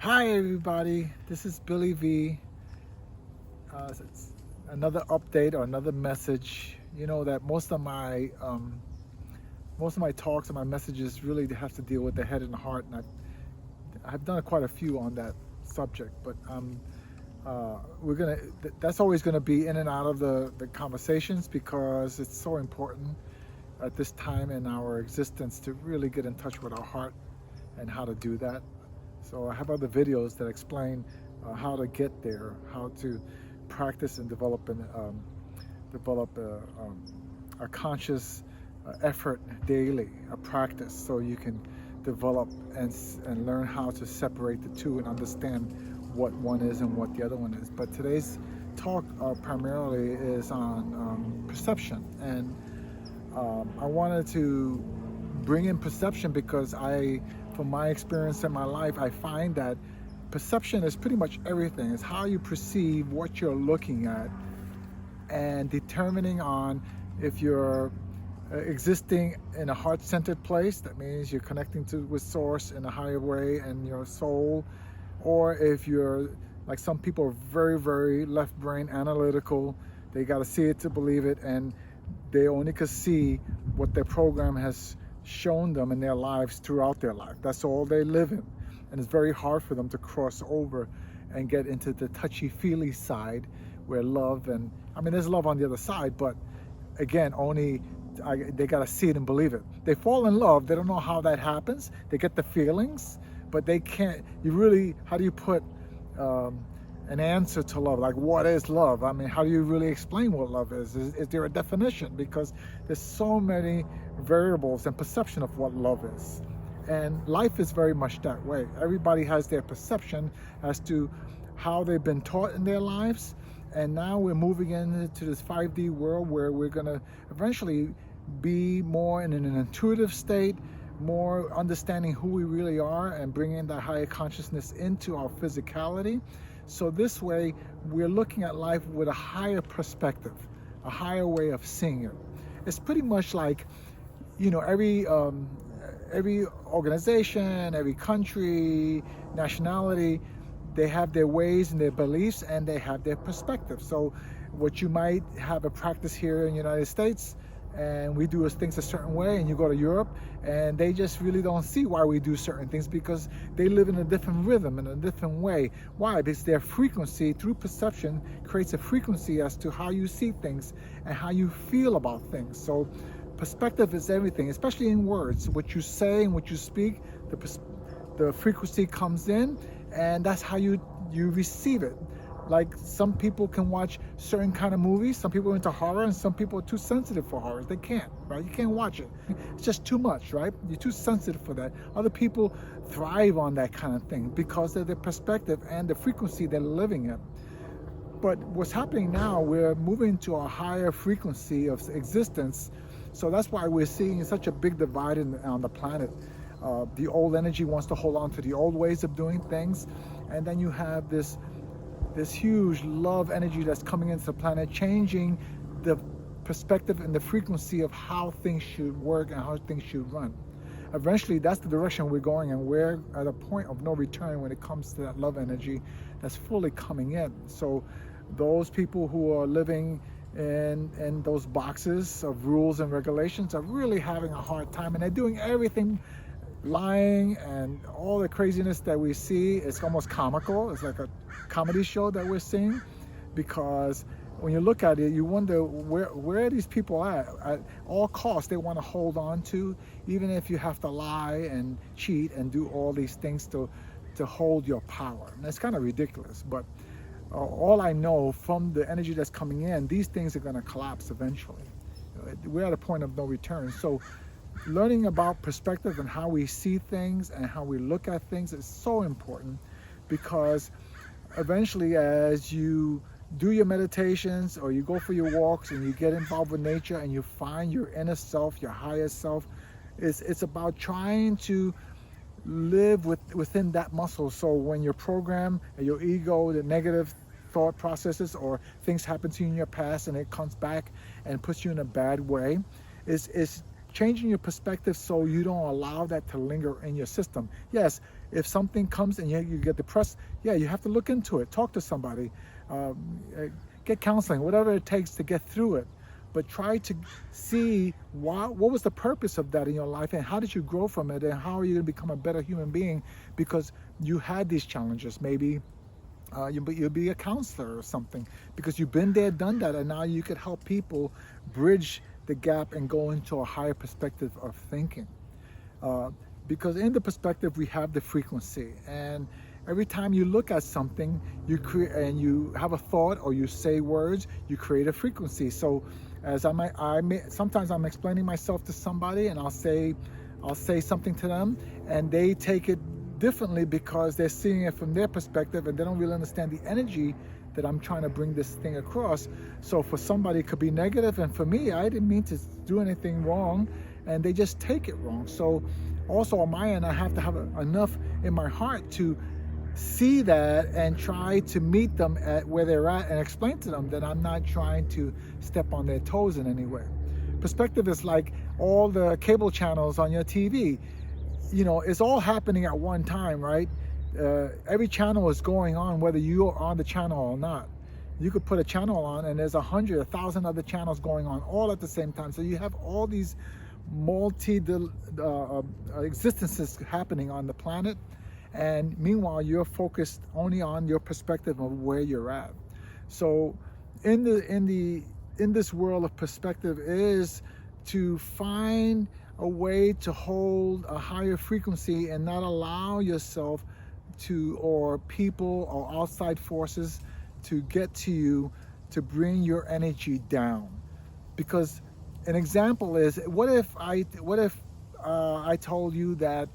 Hi everybody, this is Billy V. It's another update or another message. You know that most of my talks and my messages really have to deal with the head and the heart, and I've done quite a few on that subject. But that's always gonna be in and out of the conversations because it's so important at this time in our existence to really get in touch with our heart and how to do that. So I have other videos that explain how to get there, how to practice and develop a conscious effort daily, a practice, so you can develop and learn how to separate the two and understand what one is and what the other one is. But today's talk primarily is on perception, and I wanted to bring in perception because from my experience in my life, I find that perception is pretty much everything. It's how you perceive what you're looking at and determining on if you're existing in a heart-centered place. That means you're connecting with source in a higher way and your soul, or if you're like some people are very, very left brain analytical. They got to see it to believe it, and they only can see what their program has shown them in their lives throughout their life. That's all they live in. And it's very hard for them to cross over and get into the touchy-feely side where love there's love on the other side, but again, they got to see it and believe it. They fall in love. They don't know how that happens. They get the feelings, but they can't. How do you put an answer to love? Like, what is love? I mean, how do you really explain what love is? Is there a definition? Because there's so many variables and perception of what love is. And life is very much that way. Everybody has their perception as to how they've been taught in their lives. And now we're moving into this 5D world where we're going to eventually be more in an intuitive state, more understanding who we really are and bringing that higher consciousness into our physicality. So this way, we're looking at life with a higher perspective, a higher way of seeing it. It's pretty much like, every organization, every country, nationality, they have their ways and their beliefs and they have their perspective. So what you might have a practice here in the United States, and we do things a certain way, and you go to Europe and they just really don't see why we do certain things because they live in a different rhythm, in a different way. Why? Because their frequency through perception creates a frequency as to how you see things and how you feel about things. So perspective is everything, especially in words. What you say and what you speak, the frequency comes in, and that's how you receive it. Like, some people can watch certain kind of movies. Some people are into horror, and some people are too sensitive for horror. They can't, right? You can't watch it. It's just too much, right? You're too sensitive for that. Other people thrive on that kind of thing because of their perspective and the frequency they're living in. But what's happening now, we're moving to a higher frequency of existence. So that's why we're seeing such a big divide on the planet. The old energy wants to hold on to the old ways of doing things, and then you have this huge love energy that's coming into the planet, changing the perspective and the frequency of how things should work and how things should run. Eventually, that's the direction we're going, and we're at a point of no return when it comes to that love energy that's fully coming in. So those people who are living in those boxes of rules and regulations are really having a hard time, and they're doing everything, lying and all the craziness that we see. It's almost comical. It's like a comedy show that we're seeing, because when you look at it, you wonder where are these people at all costs. They want to hold on to, even if you have to lie and cheat and do all these things to hold your power. And it's kind of ridiculous, but all I know from the energy that's coming in, these things are going to collapse eventually. We're at a point of no return. So learning about perspective and how we see things and how we look at things is so important, because eventually, as you do your meditations or you go for your walks and you get involved with nature and you find your inner self, your higher self, it's about trying to live within that muscle. So when your program, your ego, the negative thought processes or things happen to you in your past and it comes back and puts you in a bad way, is changing your perspective so you don't allow that to linger in your system. Yes, if something comes and you get depressed, yeah, you have to look into it, talk to somebody, get counseling, whatever it takes to get through it. But try to see what was the purpose of that in your life, and how did you grow from it, and how are you going to become a better human being because you had these challenges. Maybe you'll be a counselor or something because you've been there, done that, and now you could help people bridge the gap and go into a higher perspective of thinking. Because in the perspective we have the frequency, and every time you look at something, you create, and you have a thought or you say words, you create a frequency. So as sometimes I'm explaining myself to somebody, and I'll say something to them, and they take it differently because they're seeing it from their perspective, and they don't really understand the energy that I'm trying to bring this thing across. So for somebody it could be negative, and for me, I didn't mean to do anything wrong, and they just take it wrong. So also on my end, I have to have enough in my heart to see that and try to meet them at where they're at and explain to them that I'm not trying to step on their toes in any way. Perspective is like all the cable channels on your TV. It's all happening at one time, right? Every channel is going on whether you are on the channel or not. You could put a channel on and there's 100, 1,000 other channels going on all at the same time. So you have all these existences happening on the planet, and meanwhile you're focused only on your perspective of where you're at. So in this world of perspective is to find a way to hold a higher frequency and not allow yourself to, or people or outside forces to get to you to bring your energy down. Because an example is, what if I told you that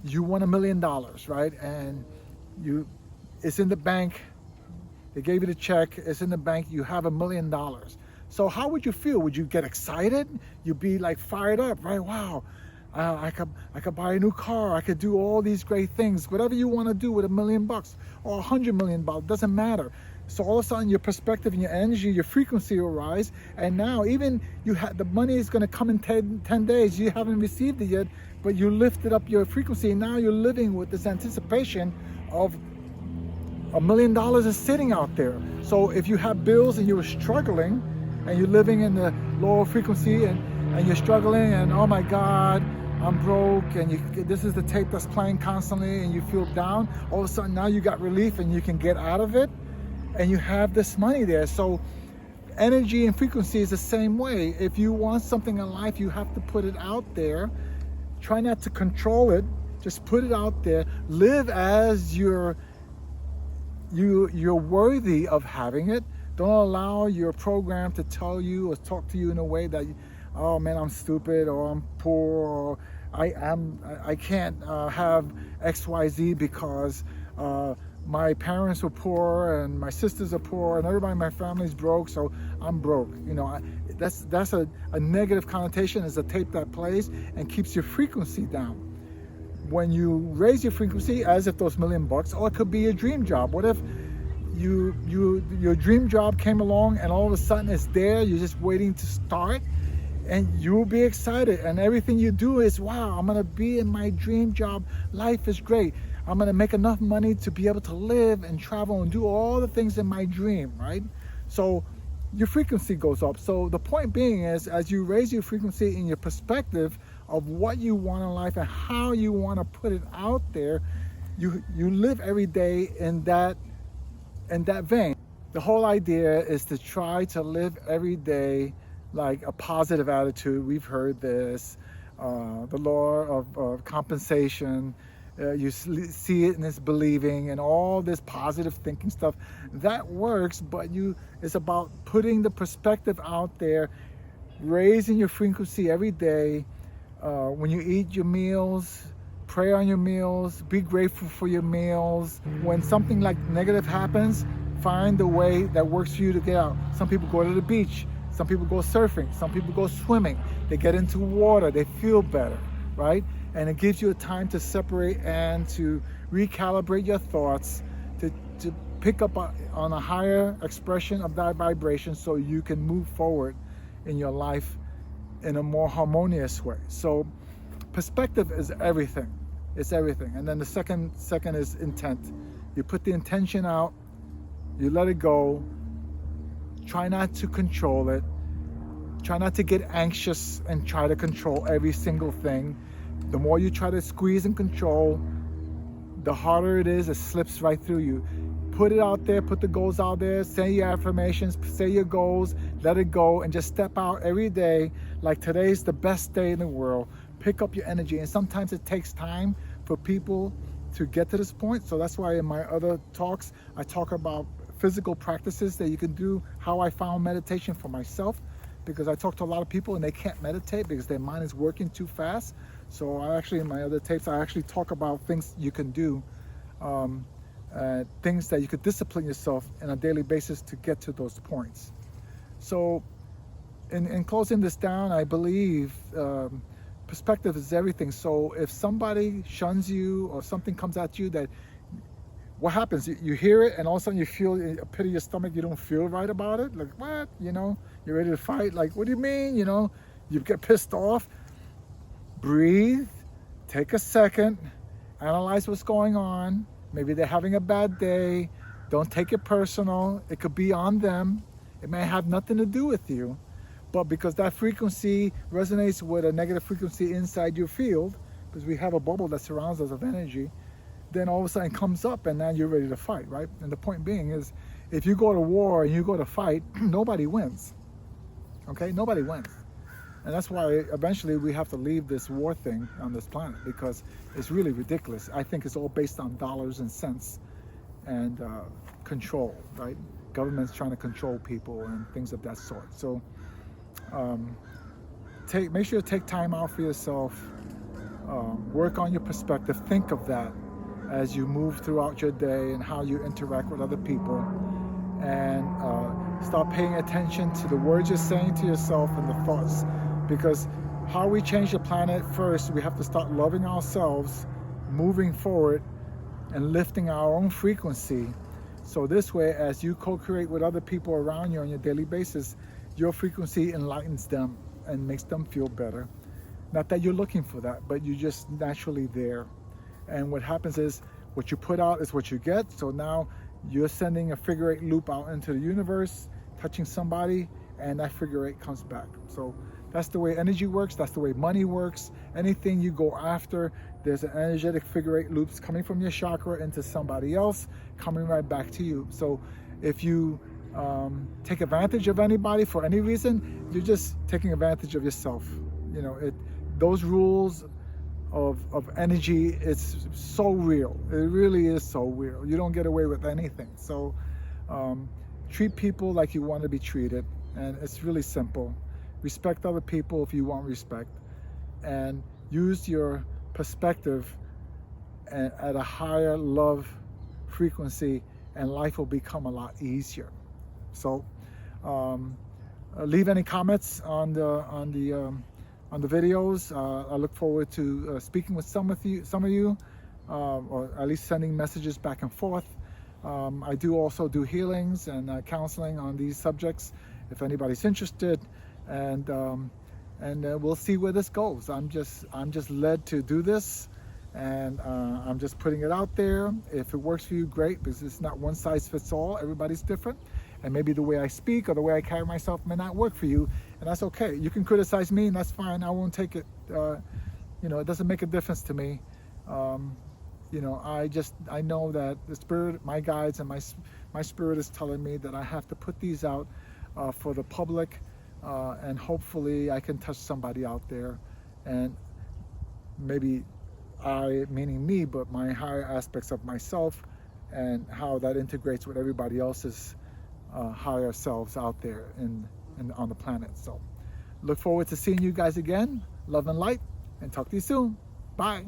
you won $1 million, right? And it's in the bank. They gave you the check. It's in the bank. You have $1 million. So how would you feel? Would you get excited? You'd be like fired up, right? Wow, I could buy a new car. I could do all these great things. Whatever you want to do with $1 million or $100 million, doesn't matter. So all of a sudden your perspective and your energy, your frequency will rise. And now even the money is going to come in 10 days. You haven't received it yet, but you lifted up your frequency. And now you're living with this anticipation of $1 million is sitting out there. So if you have bills and you were struggling and you're living in the lower frequency and you're struggling and oh my God, I'm broke, and this is the tape that's playing constantly and you feel down, all of a sudden now you got relief and you can get out of it and you have this money there. So energy and frequency is the same way. If you want something in life, you have to put it out there. Try not to control it, just put it out there. Live as you're worthy of having it. Don't allow your program to tell you or talk to you in a way that, oh man, I'm stupid, or I'm poor, or I can't have XYZ because my parents were poor and my sisters are poor and everybody in my family's broke, so I'm broke. That's a negative connotation. Is a tape that plays and keeps your frequency down. When you raise your frequency, as if those $1 million, or it could be a dream job. What if your dream job came along and all of a sudden it's there, you're just waiting to start, and you'll be excited, and everything you do is, wow, I'm gonna be in my dream job, life is great, I'm gonna make enough money to be able to live and travel and do all the things in my dream, right? So your frequency goes up. So the point being is, as you raise your frequency in your perspective of what you want in life and how you want to put it out there, you live every day in that vein. The whole idea is to try to live every day like a positive attitude. We've heard this, the law of compensation. You see it in this believing and all this positive thinking stuff that works, but it's about putting the perspective out there, raising your frequency every day. When you eat your meals, pray on your meals, be grateful for your meals. When something like negative happens, find the way that works for you to get out. Some people go to the beach, some people go surfing, some people go swimming. They get into water, they feel better, right? And it gives you a time to separate and to recalibrate your thoughts, to pick up on a higher expression of that vibration so you can move forward in your life in a more harmonious way. So perspective is everything. It's everything. And then the second is intent. You put the intention out, you let it go, try not to control it, try not to get anxious and try to control every single thing. The more you try to squeeze and control, the harder it is, it slips right through you. Put it out there, put the goals out there, say your affirmations, say your goals, let it go, and just step out every day like today's the best day in the world. Pick up your energy, and sometimes it takes time for people to get to this point. So that's why in my other talks, I talk about physical practices that you can do, how I found meditation for myself, because I talk to a lot of people and they can't meditate because their mind is working too fast. So I actually, in my other tapes, I actually talk about things you can do, things that you could discipline yourself on a daily basis to get to those points. So in closing this down, I believe perspective is everything. So if somebody shuns you or something comes at you, that what happens? You hear it and all of a sudden you feel a pit of your stomach. You don't feel right about it. Like, what? You're ready to fight. Like, what do you mean? You get pissed off. Breathe, take a second, analyze what's going on. Maybe they're having a bad day. Don't take it personal. It could be on them. It may have nothing to do with you. But because that frequency resonates with a negative frequency inside your field, because we have a bubble that surrounds us of energy, then all of a sudden it comes up and now you're ready to fight, right? And the point being is, if you go to war and you go to fight, nobody wins. Okay? Nobody wins. And that's why eventually we have to leave this war thing on this planet, because it's really ridiculous. I think it's all based on dollars and cents and control, right? Government's trying to control people and things of that sort. So make sure to take time out for yourself. Work on your perspective. Think of that as you move throughout your day and how you interact with other people. And start paying attention to the words you're saying to yourself and the thoughts. Because how we change the planet, first, we have to start loving ourselves, moving forward, and lifting our own frequency. So this way, as you co-create with other people around you on your daily basis, your frequency enlightens them and makes them feel better. Not that you're looking for that, but you're just naturally there. And what happens is, what you put out is what you get. So now you're sending a figure eight loop out into the universe, touching somebody, and that figure eight comes back. So that's the way energy works. That's the way money works. Anything you go after, there's an energetic figure eight loops coming from your chakra into somebody else, coming right back to you. So if you take advantage of anybody for any reason, you're just taking advantage of yourself. Those rules of energy, it's so real. It really is so real. You don't get away with anything. So treat people like you want to be treated, and it's really simple. Respect other people if you want respect, and use your perspective at a higher love frequency, and life will become a lot easier. So leave any comments on the videos. I look forward to speaking with some of you, or at least sending messages back and forth. I do also do healings and counseling on these subjects if anybody's interested, and we'll see where this goes. I'm just led to do this, and I'm just putting it out there. If it works for you, great, because it's not one size fits all. Everybody's different, and maybe the way I speak or the way I carry myself may not work for you, and that's okay. You can criticize me, and that's fine. I won't take it. It doesn't make a difference to me. I know that the spirit, my guides, and my spirit is telling me that I have to put these out for the public, and hopefully I can touch somebody out there, and maybe I, meaning me, but my higher aspects of myself, and how that integrates with everybody else's higher selves out there on the planet. So look forward to seeing you guys again. Love and light, and talk to you soon. Bye.